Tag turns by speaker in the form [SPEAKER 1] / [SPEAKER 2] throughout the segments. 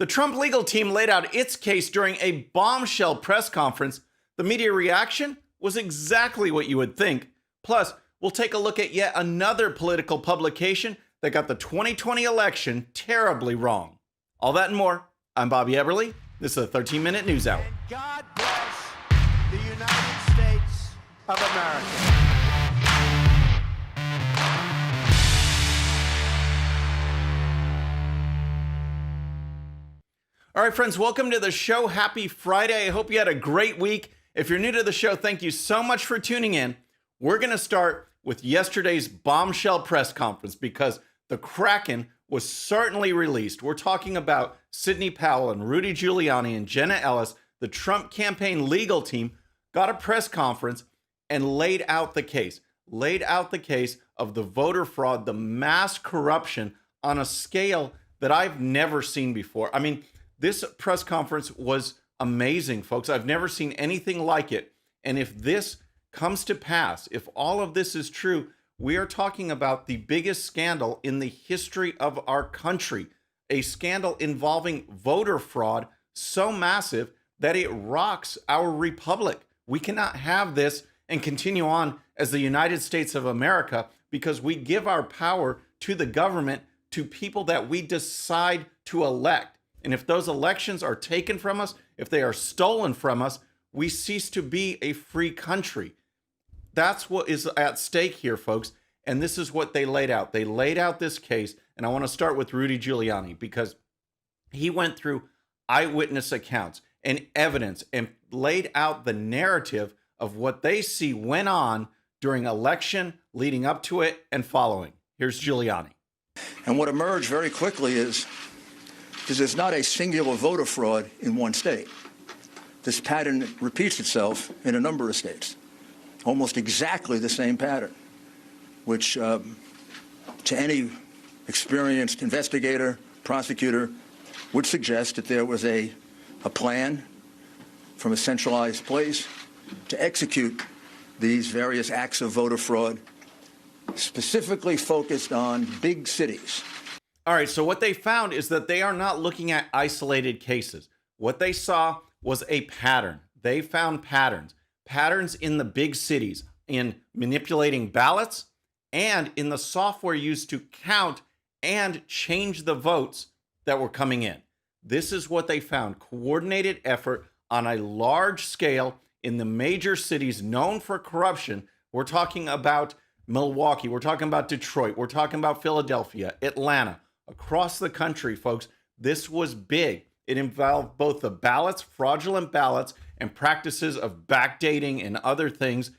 [SPEAKER 1] The Trump legal team laid out its case during a bombshell press conference. The media reaction was exactly what you would think. Plus, we'll take a look at yet another political publication that got the 2020 election terribly wrong. All that and more. I'm Bobby Eberle. This is a 13-minute news hour.
[SPEAKER 2] And God bless the United States of America.
[SPEAKER 1] All right, friends, welcome to the show. Happy Friday. I hope you had a great week. If you're new to the show, thank you so much for tuning in. We're going to start with yesterday's bombshell press conference because the Kraken was certainly released. We're talking about Sidney Powell and Rudy Giuliani and Jenna Ellis. The Trump campaign legal team got a press conference and laid out the case of the voter fraud, the mass corruption on a scale that I've never seen before. I mean, this press conference was amazing, folks. I've never seen anything like it. And if this comes to pass, if all of this is true, we are talking about the biggest scandal in the history of our country, a scandal involving voter fraud so massive that it rocks our republic. We cannot have this and continue on as the United States of America because we give our power to the government, to people that we decide to elect. And if those elections are taken from us, if they are stolen from us, we cease to be a free country. That's what is at stake here, folks. And this is what they laid out. They laid out this case. And I want to start with Rudy Giuliani because he went through eyewitness accounts and evidence and laid out the narrative of what they see went on during election, leading up to it, and following. Here's Giuliani.
[SPEAKER 3] And what emerged very quickly is there's not a singular voter fraud in one state. This pattern repeats itself in a number of states, almost exactly the same pattern, which to any experienced investigator, prosecutor, would suggest that there was a plan from a centralized place to execute these various acts of voter fraud, specifically focused on big cities.
[SPEAKER 1] All right, so what they found is that they are not looking at isolated cases. What they saw was a pattern. They found patterns in the big cities in manipulating ballots and in the software used to count and change the votes that were coming in. This is what they found, coordinated effort on a large scale in the major cities known for corruption. We're talking about Milwaukee, we're talking about Detroit, we're talking about Philadelphia, Atlanta. Across the country, folks, this was big. It involved both the ballots, fraudulent ballots, and practices of backdating and other things,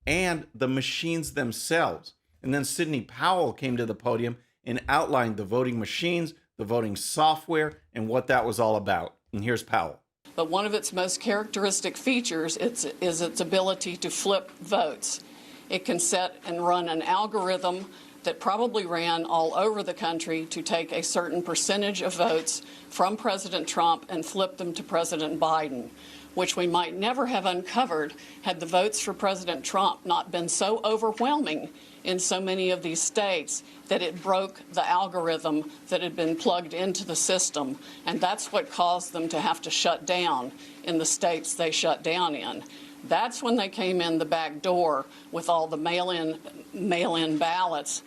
[SPEAKER 1] and the machines themselves. And then Sidney Powell came to the podium and outlined the voting machines, the voting software, and what that was all about. And here's Powell.
[SPEAKER 4] But one of its most characteristic features is its ability to flip votes. It can set and run an algorithm that probably ran all over the country to take a certain percentage of votes from President Trump and flip them to President Biden, which we might never have uncovered had the votes for President Trump not been so overwhelming in so many of these states that it broke the algorithm that had been plugged into the system. And that's what caused them to have to shut down in the states they shut down in. That's when they came in the back door with all the mail-in ballots.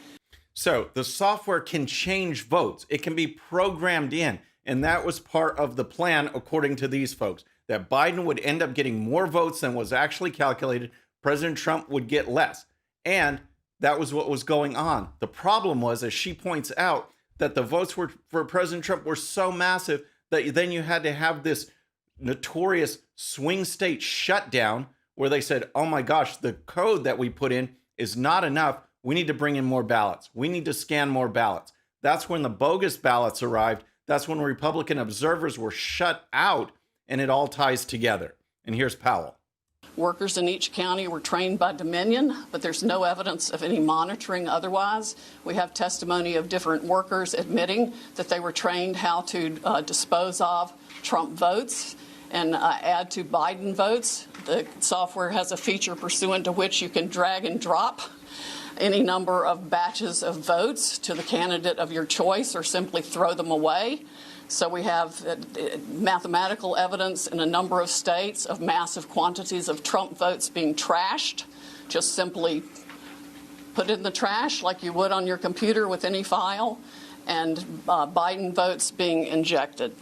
[SPEAKER 1] So the software can change votes. It can be programmed in. And that was part of the plan, according to these folks, that Biden would end up getting more votes than was actually calculated. President Trump would get less. And that was what was going on. The problem was, as she points out, that the votes for President Trump were so massive that then you had to have this notorious swing state shutdown where they said, oh my gosh, the code that we put in is not enough. We need to bring in more ballots. We need to scan more ballots. That's when the bogus ballots arrived. That's when Republican observers were shut out, and it all ties together. And here's Powell.
[SPEAKER 4] Workers in each county were trained by Dominion, but there's no evidence of any monitoring otherwise. We have testimony of different workers admitting that they were trained how to dispose of Trump votes and add to Biden votes. The software has a feature pursuant to which you can drag and drop any number of batches of votes to the candidate of your choice or simply throw them away. So we have mathematical evidence in a number of states of massive quantities of Trump votes being trashed, just simply put in the trash like you would on your computer with any file, and Biden votes being injected.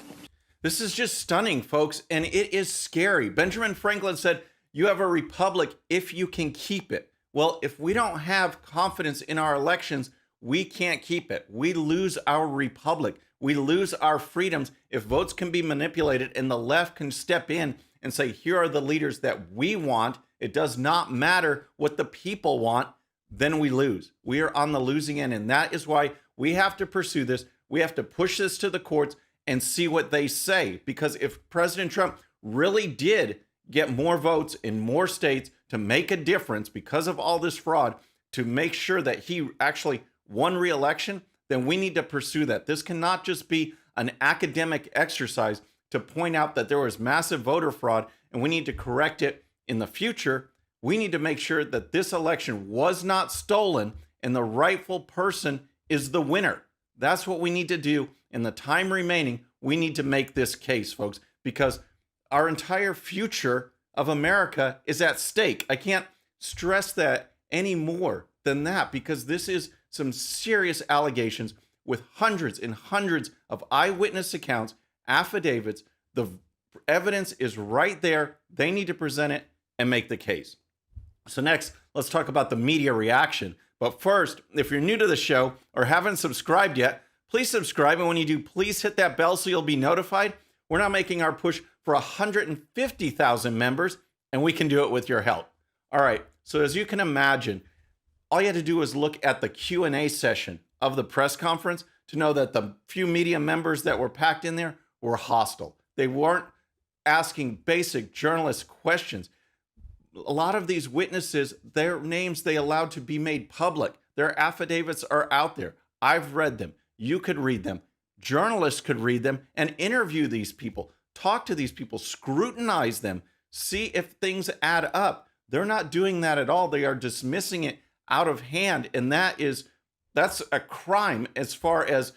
[SPEAKER 1] This is just stunning, folks, and it is scary. Benjamin Franklin said, "You have a republic if you can keep it." Well, if we don't have confidence in our elections, we can't keep it. We lose our republic. We lose our freedoms if votes can be manipulated and the left can step in and say, here are the leaders that we want. It does not matter what the people want. Then we lose. We are on the losing end. And that is why we have to pursue this. We have to push this to the courts and see what they say. Because if President Trump really did get more votes in more states to make a difference because of all this fraud, to make sure that he actually won re-election, then we need to pursue that. This cannot just be an academic exercise to point out that there was massive voter fraud and we need to correct it in the future. We need to make sure that this election was not stolen and the rightful person is the winner. That's what we need to do. In the time remaining, we need to make this case, folks, because our entire future of America is at stake. I can't stress that any more than that, because this is some serious allegations with hundreds and hundreds of eyewitness accounts, affidavits. The evidence is right there. They need to present it and make the case. So next, let's talk about the media reaction. But first, if you're new to the show or haven't subscribed yet, please subscribe. And when you do, please hit that bell so you'll be notified. We're now making our push for 150,000 members, and we can do it with your help. All right, so as you can imagine, all you had to do was look at the Q&A session of the press conference to know that the few media members that were packed in there were hostile. They weren't asking basic journalist questions. A lot of these witnesses, their names they allowed to be made public. Their affidavits are out there. I've read them. You could read them. Journalists could read them and interview these people, talk to these people, scrutinize them, see if things add up. They're not doing that at all. They are dismissing it out of hand, and that's a crime as far as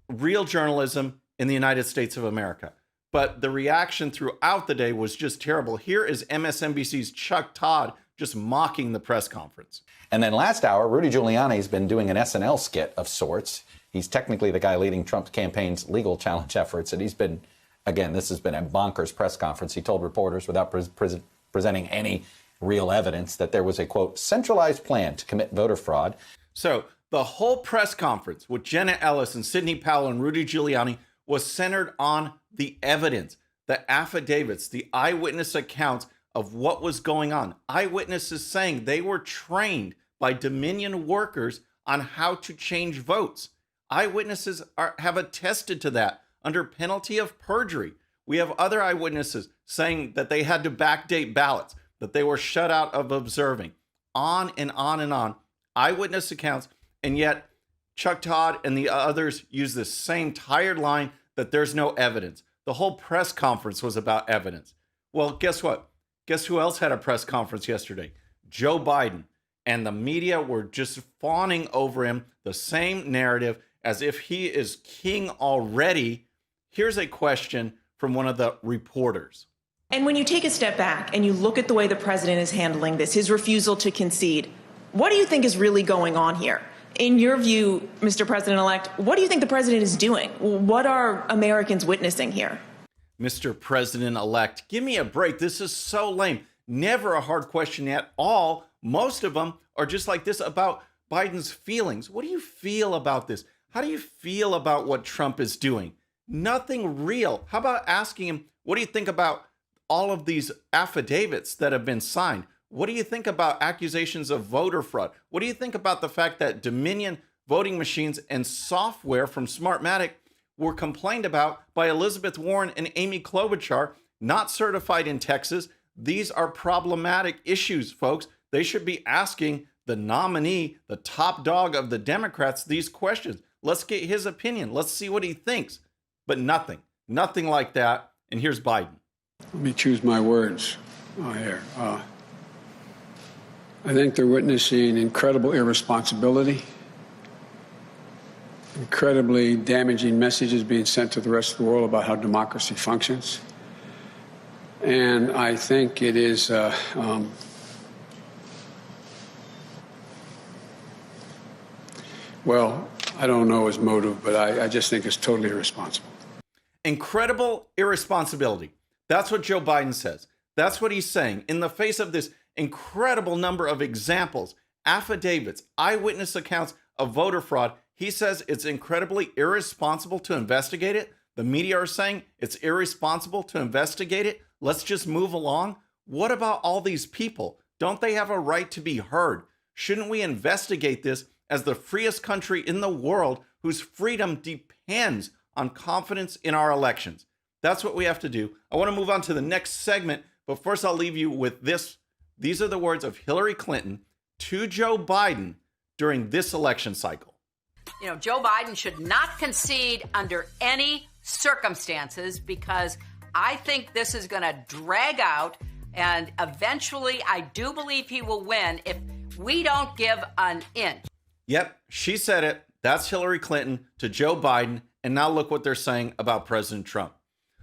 [SPEAKER 1] real journalism in the United States of America. But the reaction throughout the day was just terrible. Here is MSNBC's Chuck Todd just mocking the press conference.
[SPEAKER 5] And then last hour, Rudy Giuliani has been doing an SNL skit of sorts. He's technically the guy leading Trump's campaign's legal challenge efforts, and he's been, again, this has been a bonkers press conference. He told reporters without presenting any real evidence that there was a, quote, centralized plan to commit voter fraud.
[SPEAKER 1] So the whole press conference with Jenna Ellis and Sidney Powell and Rudy Giuliani was centered on the evidence, the affidavits, the eyewitness accounts of what was going on. Eyewitnesses saying they were trained by Dominion workers on how to change votes. Eyewitnesses have attested to that under penalty of perjury. We have other eyewitnesses saying that they had to backdate ballots, that they were shut out of observing, on and on and on. Eyewitness accounts, and yet Chuck Todd and the others use this same tired line that there's no evidence. The whole press conference was about evidence. Well, guess what? Guess who else had a press conference yesterday? Joe Biden. And the media were just fawning over him, the same narrative as if he is king already. Here's a question from one of the reporters.
[SPEAKER 6] And when you take a step back and you look at the way the president is handling this, his refusal to concede, what do you think is really going on here? In your view, Mr. President-elect, what do you think the president is doing? What are Americans witnessing here?
[SPEAKER 1] Mr. President-elect, give me a break. This is so lame. Never a hard question at all. Most of them are just like this about Biden's feelings. What do you feel about this? How do you feel about what Trump is doing? Nothing real. How about asking him, what do you think about all of these affidavits that have been signed? What do you think about accusations of voter fraud? What do you think about the fact that Dominion voting machines and software from Smartmatic were complained about by Elizabeth Warren and Amy Klobuchar, not certified in Texas? These are problematic issues, folks. They should be asking the nominee, the top dog of the Democrats, these questions. Let's get his opinion. Let's see what he thinks. But nothing like that. And here's Biden.
[SPEAKER 7] Let me choose my words here. I think they're witnessing incredible irresponsibility, incredibly damaging messages being sent to the rest of the world about how democracy functions. And I think it is, well, I don't know his motive, but I just think it's totally irresponsible.
[SPEAKER 1] Incredible irresponsibility. That's what Joe Biden says. That's what he's saying. In the face of this incredible number of examples, affidavits, eyewitness accounts of voter fraud, he says it's incredibly irresponsible to investigate it. The media are saying it's irresponsible to investigate it. Let's just move along. What about all these people? Don't they have a right to be heard? Shouldn't we investigate this as the freest country in the world whose freedom depends on confidence in our elections? That's what we have to do. I want to move on to the next segment, but first I'll leave you with this. These are the words of Hillary Clinton to Joe Biden during this election cycle.
[SPEAKER 8] You know, Joe Biden should not concede under any circumstances because I think this is going to drag out, and eventually I do believe he will win if we don't give an inch.
[SPEAKER 1] Yep, she said it. That's Hillary Clinton to Joe Biden. And now look what they're saying about President Trump.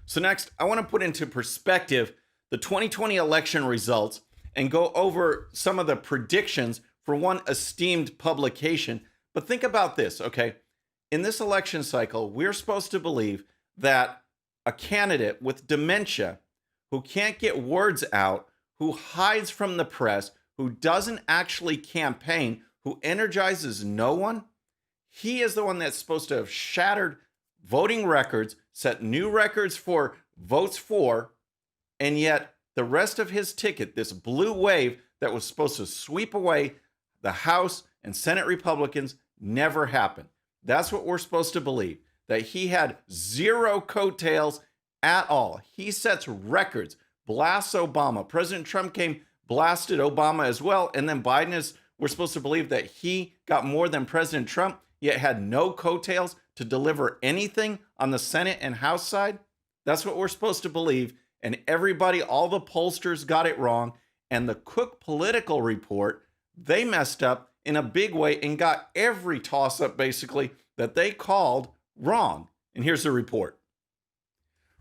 [SPEAKER 1] So next, I want to put into perspective the 2020 election results and go over some of the predictions for one esteemed publication. But think about this, okay? In this election cycle, we're supposed to believe that a candidate with dementia who can't get words out, who hides from the press, who doesn't actually campaign, who energizes no one, he is the one that's supposed to have shattered voting records, set new records for votes for, and yet the rest of his ticket, this blue wave that was supposed to sweep away the House and Senate Republicans, never happened. That's what we're supposed to believe, that he had zero coattails at all. He sets records, blasts Obama. President Trump blasted Obama as well, and then Biden is, we're supposed to believe that he got more than President Trump, yet had no coattails to deliver anything on the Senate and House side. That's what we're supposed to believe. And everybody, all the pollsters got it wrong. And the Cook Political Report, they messed up in a big way and got every toss-up basically that they called wrong. And here's the report.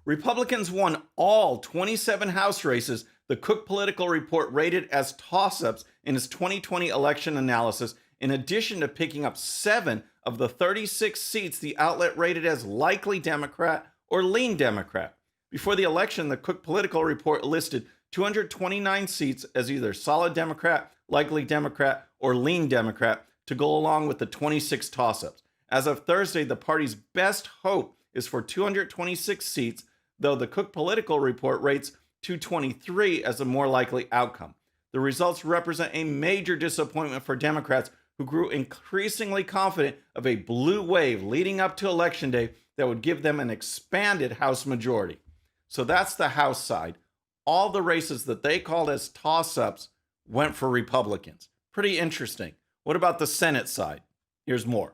[SPEAKER 1] Republicans won all 27 House races the Cook Political Report rated as toss-ups in its 2020 election analysis, in addition to picking up 7 of the 36 seats the outlet rated as likely Democrat or lean Democrat. Before the election, the Cook Political Report listed 229 seats as either solid Democrat, likely Democrat, or lean Democrat to go along with the 26 toss-ups. As of Thursday, the party's best hope is for 226 seats, though the Cook Political Report rates 223 as a more likely outcome. The results represent a major disappointment for Democrats who grew increasingly confident of a blue wave leading up to Election Day that would give them an expanded House majority. So that's the House side. All the races that they called as toss-ups went for Republicans. Pretty interesting. What about the Senate side? Here's more.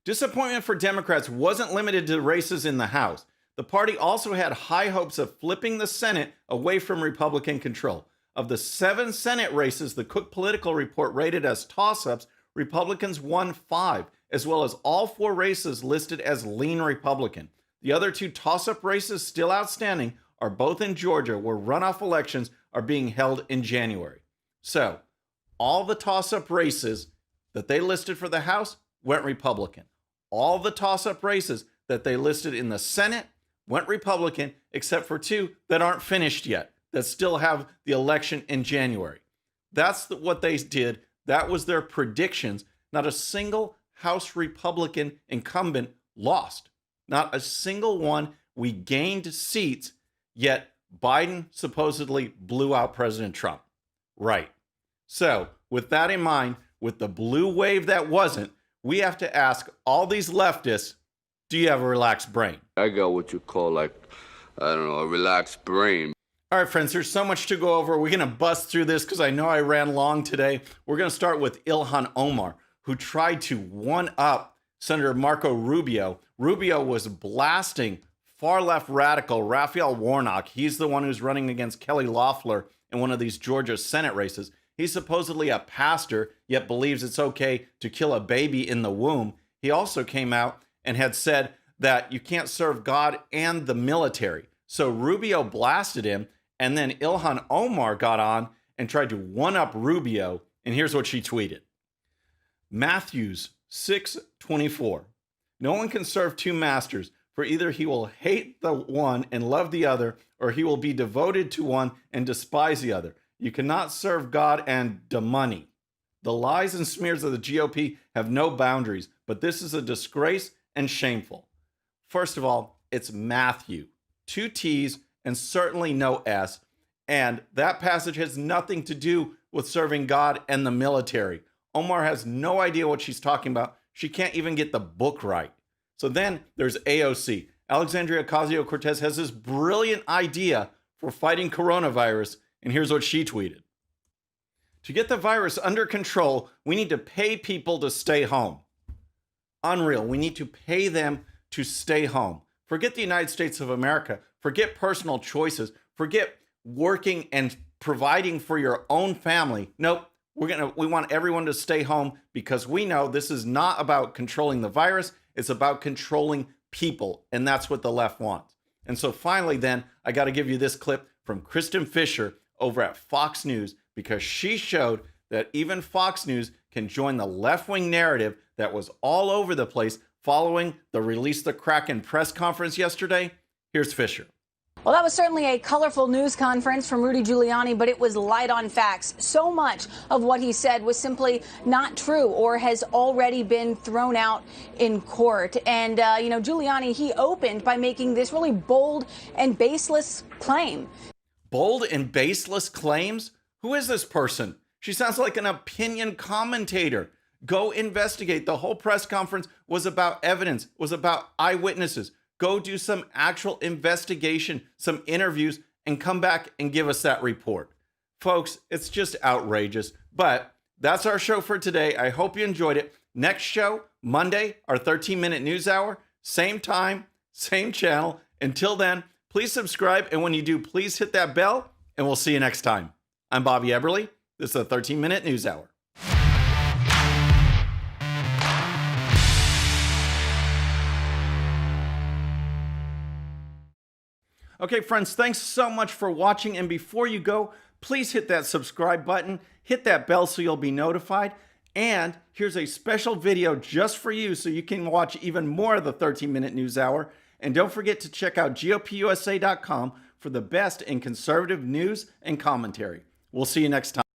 [SPEAKER 1] Disappointment for Democrats wasn't limited to races in the House. The party also had high hopes of flipping the Senate away from Republican control. Of the 7 Senate races the Cook Political Report rated as toss-ups, Republicans won 5, as well as all 4 races listed as lean Republican. The other 2 toss-up races still outstanding are both in Georgia, where runoff elections are being held in January. So, all the toss-up races that they listed for the House went Republican. All the toss-up races that they listed in the Senate went Republican, except for 2 that aren't finished yet, that still have the election in January. That's what they did. That was their predictions. Not a single House Republican incumbent lost. Not a single one. We gained seats, yet Biden supposedly blew out President Trump. Right. So, with that in mind, with the blue wave that wasn't, we have to ask all these leftists, do you have a relaxed brain?
[SPEAKER 9] I got what you call, a relaxed brain.
[SPEAKER 1] All right, friends, there's so much to go over. We're going to bust through this because I know I ran long today. We're going to start with Ilhan Omar, who tried to one-up Senator Marco Rubio. Rubio was blasting far-left radical Raphael Warnock. He's the one who's running against Kelly Loeffler in one of these Georgia Senate races. He's supposedly a pastor, yet believes it's okay to kill a baby in the womb. he also came out and had said that you can't serve God and the military. So Rubio blasted him, and then Ilhan Omar got on and tried to one-up Rubio, and here's what she tweeted. Matthews 6:24. No one can serve two masters, for either he will hate the one and love the other, or he will be devoted to one and despise the other. You cannot serve God and the money. The lies and smears of the GOP have no boundaries, but this is a disgrace and shameful. First of all, it's Matthew, 2 T's and certainly no S, and that passage has nothing to do with serving God and the military. Omar has no idea what she's talking about. She can't even get the book right. So then there's AOC. Alexandria Ocasio-Cortez has this brilliant idea for fighting coronavirus, and here's what she tweeted. To get the virus under control, we need to pay people to stay home. Unreal. We need to pay them to stay home. Forget the United States of America. Forget personal choices. Forget working and providing for your own family. Nope. We want everyone to stay home because we know this is not about controlling the virus. It's about controlling people. And that's what the left wants. And so finally, then, I got to give you this clip from Kristen Fisher over at Fox News, because she showed that even Fox News can join the left-wing narrative that was all over the place following the Release the Kraken press conference yesterday. Here's Fisher.
[SPEAKER 10] Well, that was certainly a colorful news conference from Rudy Giuliani, but it was light on facts. So much of what he said was simply not true or has already been thrown out in court. And, Giuliani, he opened by making this really bold and baseless claim.
[SPEAKER 1] Bold and baseless claims? Who is this person? She sounds like an opinion commentator. Go investigate. The whole press conference was about evidence, was about eyewitnesses. Go do some actual investigation, some interviews, and come back and give us that report. Folks, it's just outrageous. But that's our show for today. I hope you enjoyed it. Next show, Monday, our 13-minute news hour. Same time, same channel. Until then, please subscribe. And when you do, please hit that bell. And we'll see you next time. I'm Bobby Eberly. This is the 13-minute news hour. Okay, friends, thanks so much for watching. And before you go, please hit that subscribe button, hit that bell so you'll be notified. And here's a special video just for you so you can watch even more of the 13-minute news hour. And don't forget to check out GOPUSA.com for the best in conservative news and commentary. We'll see you next time.